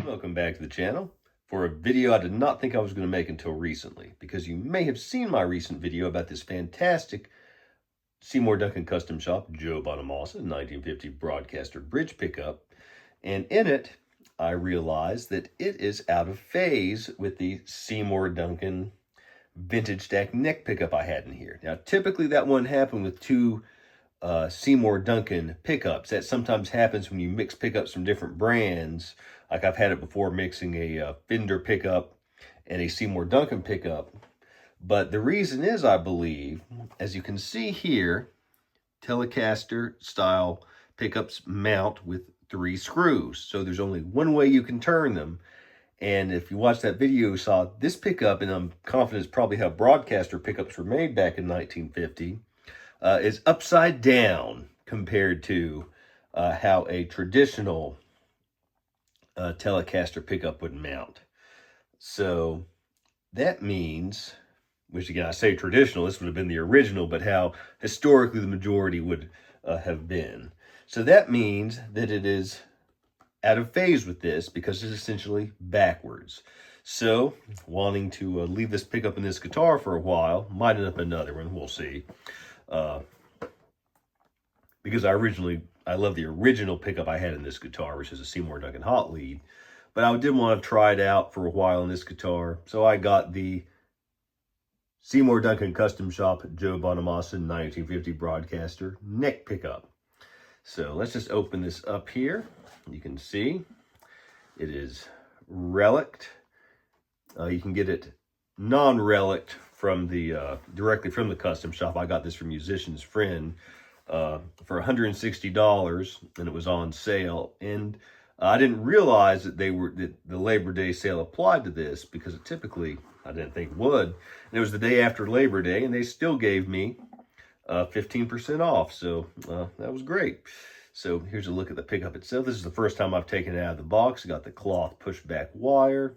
Welcome back to the channel for a video I did not think I was going to make until recently, because you may have seen my recent video about this fantastic Seymour Duncan Custom Shop Joe Bonamassa 1950 broadcaster bridge pickup, and in it I realized that it is out of phase with the Seymour Duncan vintage stack neck pickup I had in here. Now typically that wouldn't happen with two Seymour Duncan pickups. That sometimes happens when you mix pickups from different brands. Like I've had it before, mixing a Fender pickup and a Seymour Duncan pickup. But the reason is, I believe, as you can see here, Telecaster-style pickups mount with 3 screws. So there's only one way you can turn them. And if you watched that video, you saw this pickup, and I'm confident it's probably how broadcaster pickups were made back in 1950, is upside down compared to how a traditional Telecaster pickup would mount. So that means, which again, I say traditional, this would have been the original, but how historically the majority would have been. So that means that it is out of phase with this because it's essentially backwards. So wanting to leave this pickup in this guitar for a while, might end up another one, we'll see. Because I love the original pickup I had in this guitar, which is a Seymour Duncan hot lead, but I did want to try it out for a while in this guitar, so I got the Seymour Duncan Custom Shop Joe Bonamassa 1950 broadcaster neck pickup. So let's just open this up here. You can see it is relicked. You can get it non-relicked from the directly from the custom shop. I got this from Musician's Friend for $160, and it was on sale. And I didn't realize that the Labor Day sale applied to this, because it typically, I didn't think would. And it was the day after Labor Day, and they still gave me 15% off. So that was great. So here's a look at the pickup itself. This is the first time I've taken it out of the box. Got the cloth pushback wire.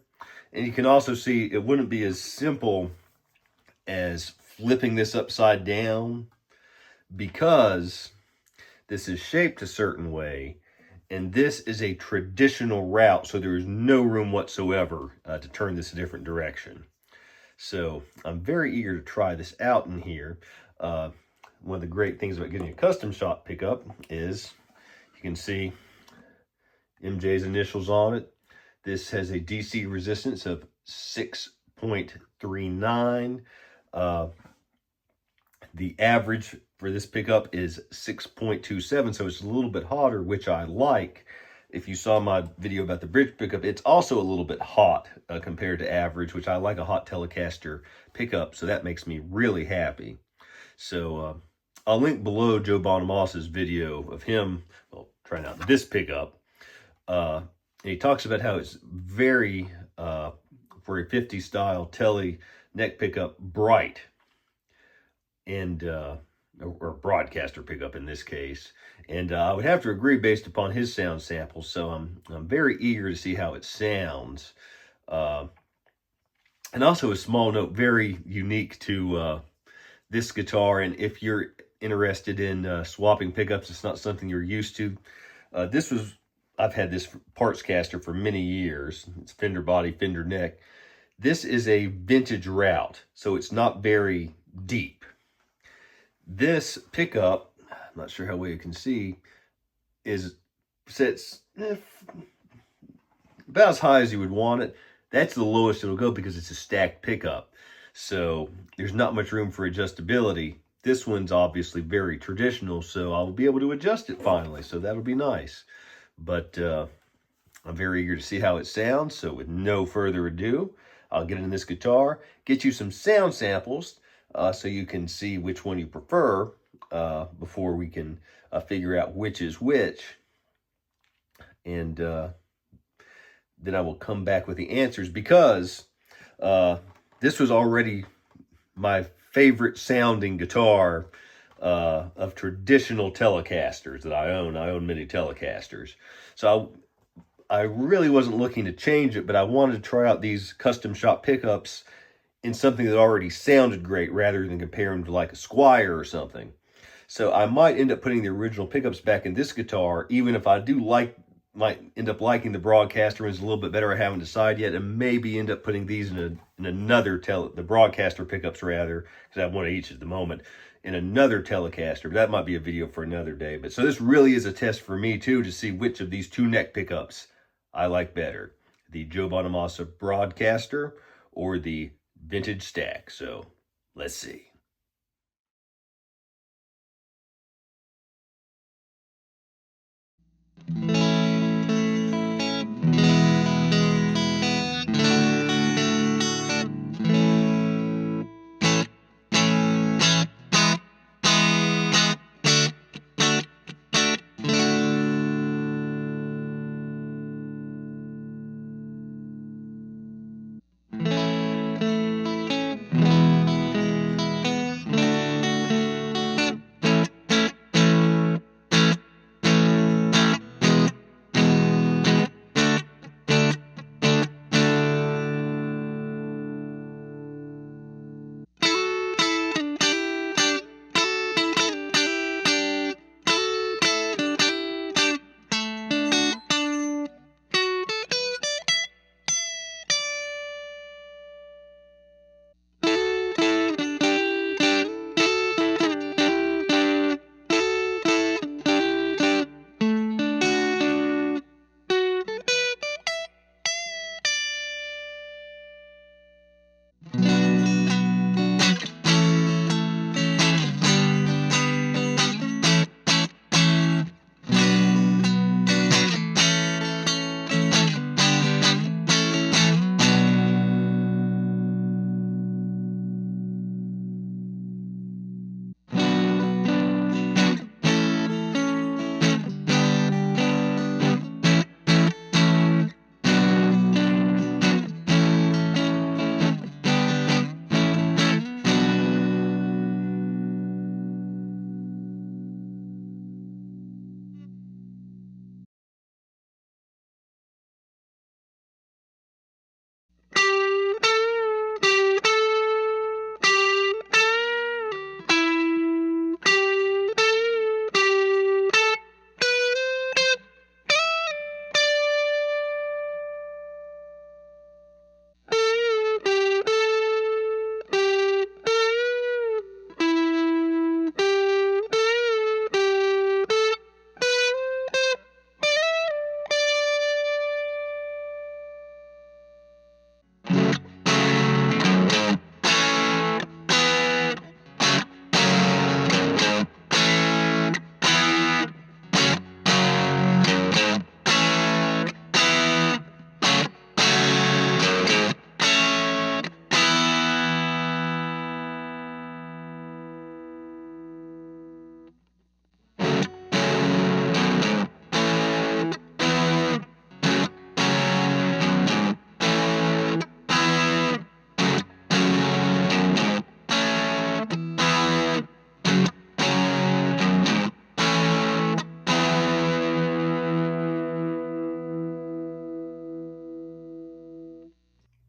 And you can also see it wouldn't be as simple as flipping this upside down, because this is shaped a certain way, and this is a traditional route, so there is no room whatsoever to turn this a different direction. So I'm very eager to try this out in here. One of the great things about getting a custom shop pickup is you can see MJ's initials on it. This has a DC resistance of 6.39. The average for this pickup is 6.27, so it's a little bit hotter, which I like. If you saw my video about the bridge pickup, it's also a little bit hot compared to average, which I like a hot Telecaster pickup, so that makes me really happy. So I'll link below Joe Bonamassa's video of him trying out this pickup. And he talks about how it's very, for a 50 style Tele neck pickup, bright. And or broadcaster pickup in this case, and I would have to agree based upon his sound samples. So I'm very eager to see how it sounds. And also a small note, very unique to this guitar. And if you're interested in swapping pickups, it's not something you're used to. I've had this parts caster for many years. It's Fender body, Fender neck. This is a vintage route, so it's not very deep. This pickup, I'm not sure how well you can see, sits about as high as you would want it. That's the lowest it'll go because it's a stacked pickup. So there's not much room for adjustability. This one's obviously very traditional, so I'll be able to adjust it finally. So that'll be nice. But I'm very eager to see how it sounds. So with no further ado, I'll get in this guitar, get you some sound samples, so you can see which one you prefer before we can figure out which is which. And then I will come back with the answers, because this was already my favorite sounding guitar of traditional Telecasters that I own. I own many Telecasters. So I really wasn't looking to change it, but I wanted to try out these custom shop pickups in something that already sounded great, rather than compare them to like a Squire or something. So I might end up putting the original pickups back in this guitar, even if I do like might end up liking the Broadcaster ones a little bit better. I haven't decided yet, and maybe end up putting these in another the Broadcaster pickups rather, because I have one of each at the moment, in another Telecaster. But that might be a video for another day. But so this really is a test for me too, to see which of these two neck pickups I like better, the Joe Bonamassa Broadcaster or the Vintage Stack. So let's see.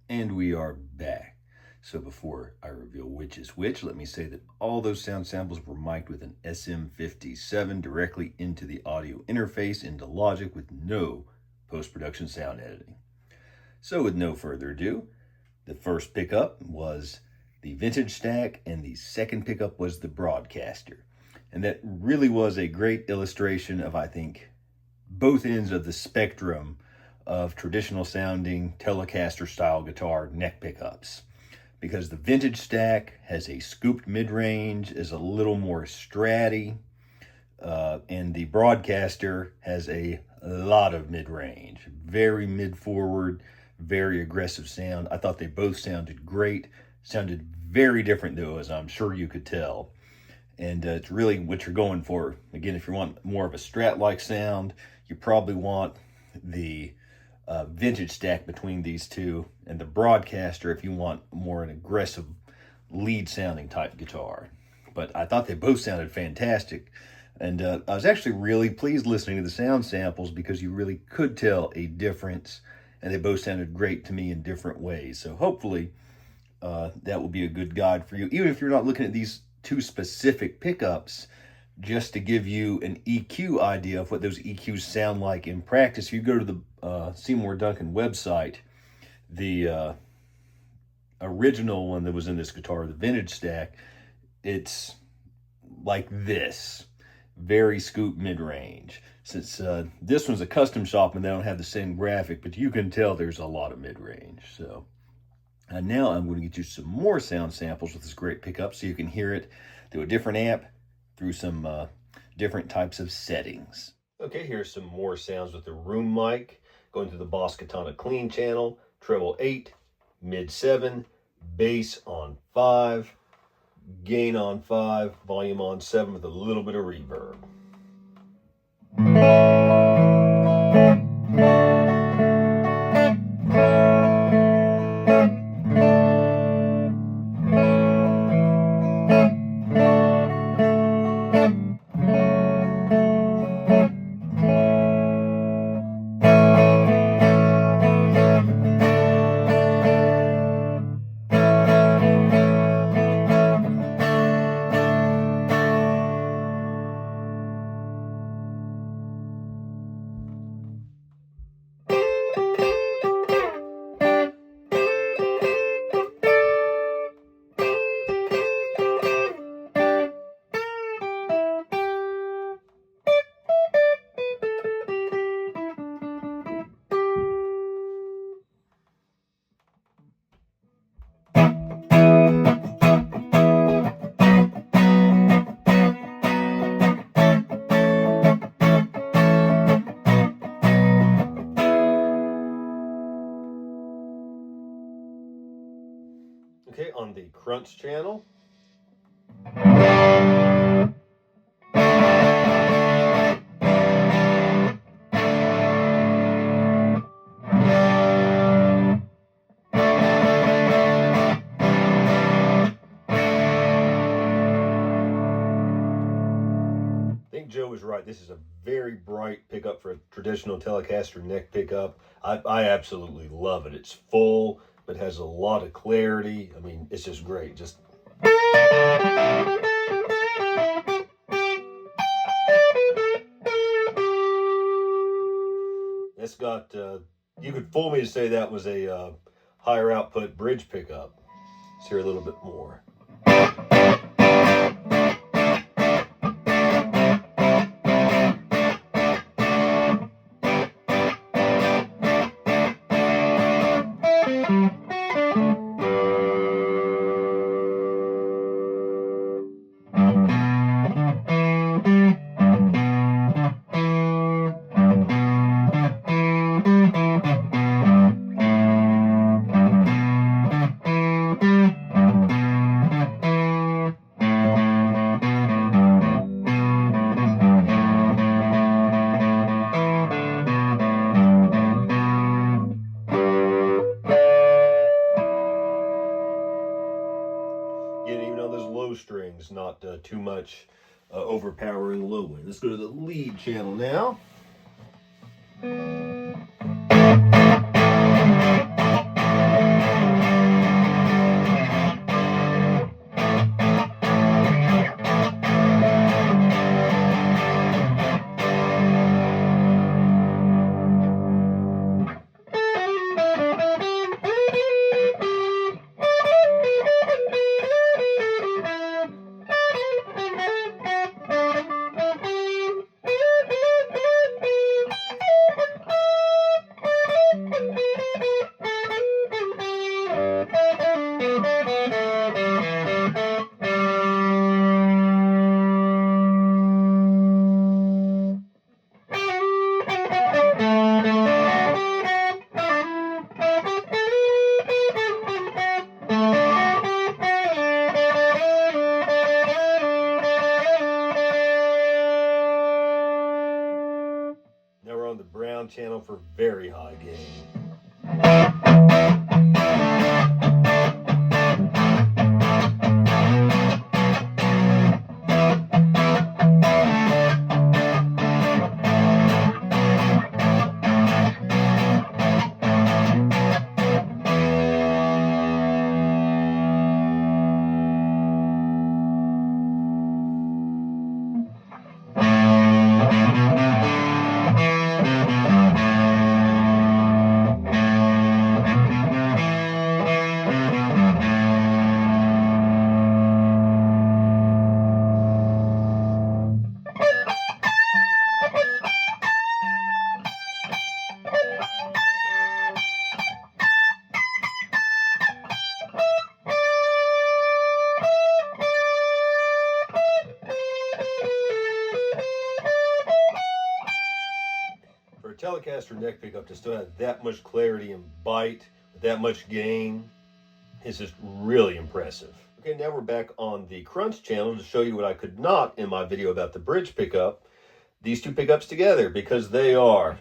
And we are back. So before I reveal which is which, let me say that all those sound samples were mic'd with an SM57 directly into the audio interface into Logic with no post-production sound editing. So with no further ado, the first pickup was the Vintage Stack and the second pickup was the Broadcaster. And that really was a great illustration of, I think, both ends of the spectrum of traditional sounding Telecaster style guitar neck pickups, because the Vintage Stack has a scooped mid-range, is a little more stratty, and the Broadcaster has a lot of mid-range, very mid-forward, very aggressive sound. I thought they both sounded great, sounded very different though, as I'm sure you could tell. And it's really what you're going for. Again, if you want more of a Strat-like sound, you probably want the Vintage Stack between these two, and the Broadcaster if you want more an aggressive lead sounding type guitar. But I thought they both sounded fantastic, and I was actually really pleased listening to the sound samples because you really could tell a difference, and they both sounded great to me in different ways. So hopefully that will be a good guide for you, even if you're not looking at these two specific pickups. just to give you an EQ idea of what those EQs sound like in practice, if you go to the Seymour Duncan website, the original one that was in this guitar, the vintage stack, it's like this, very scoop mid-range. Since this one's a custom shop and they don't have the same graphic, but you can tell there's a lot of mid-range. So now I'm going to get you some more sound samples with this great pickup so you can hear it through a different amp, through some different types of settings. Okay, here's some more sounds with the room mic, going through the Boss Katana clean channel, treble 8, mid 7, bass on 5, gain on 5, volume on 7 with a little bit of reverb. Okay, on the crunch channel. I think Joe was right. This is a very bright pickup for a traditional Telecaster neck pickup. I absolutely love it. It's full, but has a lot of clarity. I mean, it's just great. Just it's got, you could fool me to say that was a higher output bridge pickup. Let's hear a little bit more. Even on those low strings, not too much overpowering low wind. Let's go to the lead channel now. Now we're on the brown channel for very high gain. Telecaster neck pickup to still have that much clarity and bite, that much gain, is just really impressive. Okay, now we're back on the Crunch channel to show you what I could not in my video about the bridge pickup, these two pickups together, because they are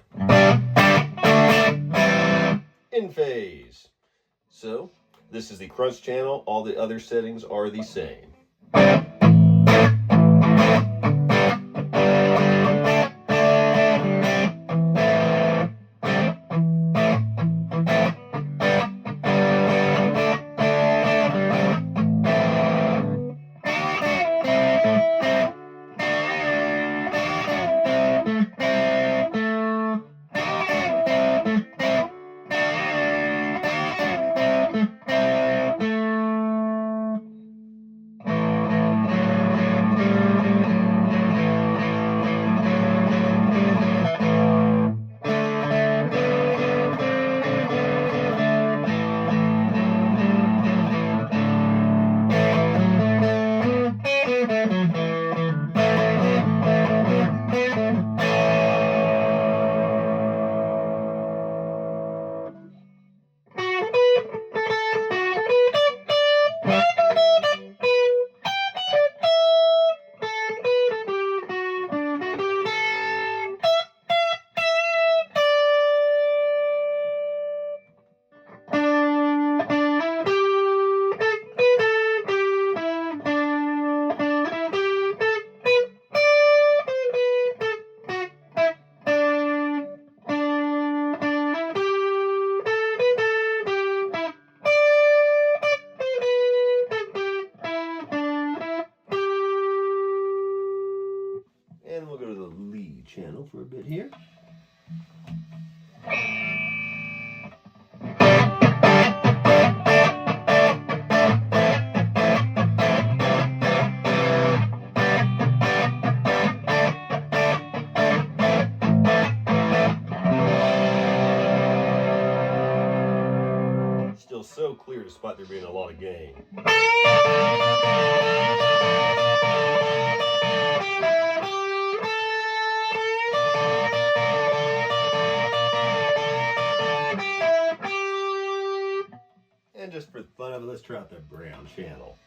in phase. So, this is the Crunch channel. All the other settings are the same. And we'll go to the lead channel for a bit here. Still so clear despite there being a lot of gain. And just for the fun of it, let's try out that brown channel.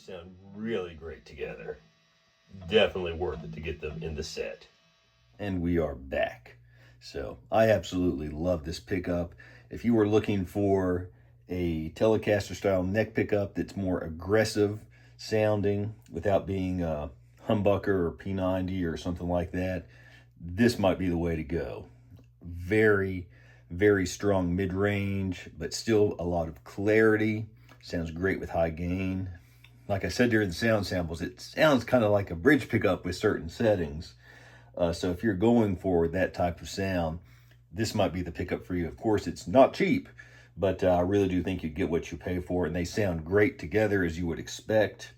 Sound really great together. Definitely worth it to get them in the set. And we are back. So I absolutely love this pickup. If you were looking for a Telecaster style neck pickup that's more aggressive sounding without being a humbucker or P90 or something like that, this might be the way to go. Very, very strong mid-range, but still a lot of clarity. Sounds great with high gain. Like I said during the sound samples, it sounds kind of like a bridge pickup with certain settings. So if you're going for that type of sound, this might be the pickup for you. Of course, it's not cheap, but I really do think you get what you pay for, and they sound great together as you would expect.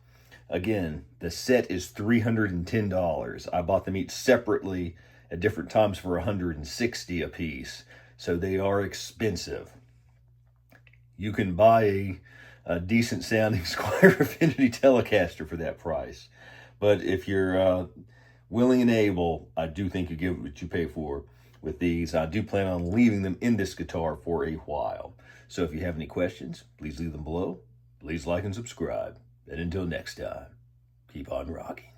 Again, the set is $310. I bought them each separately at different times for $160 a piece, so they are expensive. You can buy a decent sounding Squire Affinity Telecaster for that price. But if you're willing and able, I do think you get what you pay for with these. I do plan on leaving them in this guitar for a while. So if you have any questions, please leave them below. Please like and subscribe. And until next time, keep on rocking.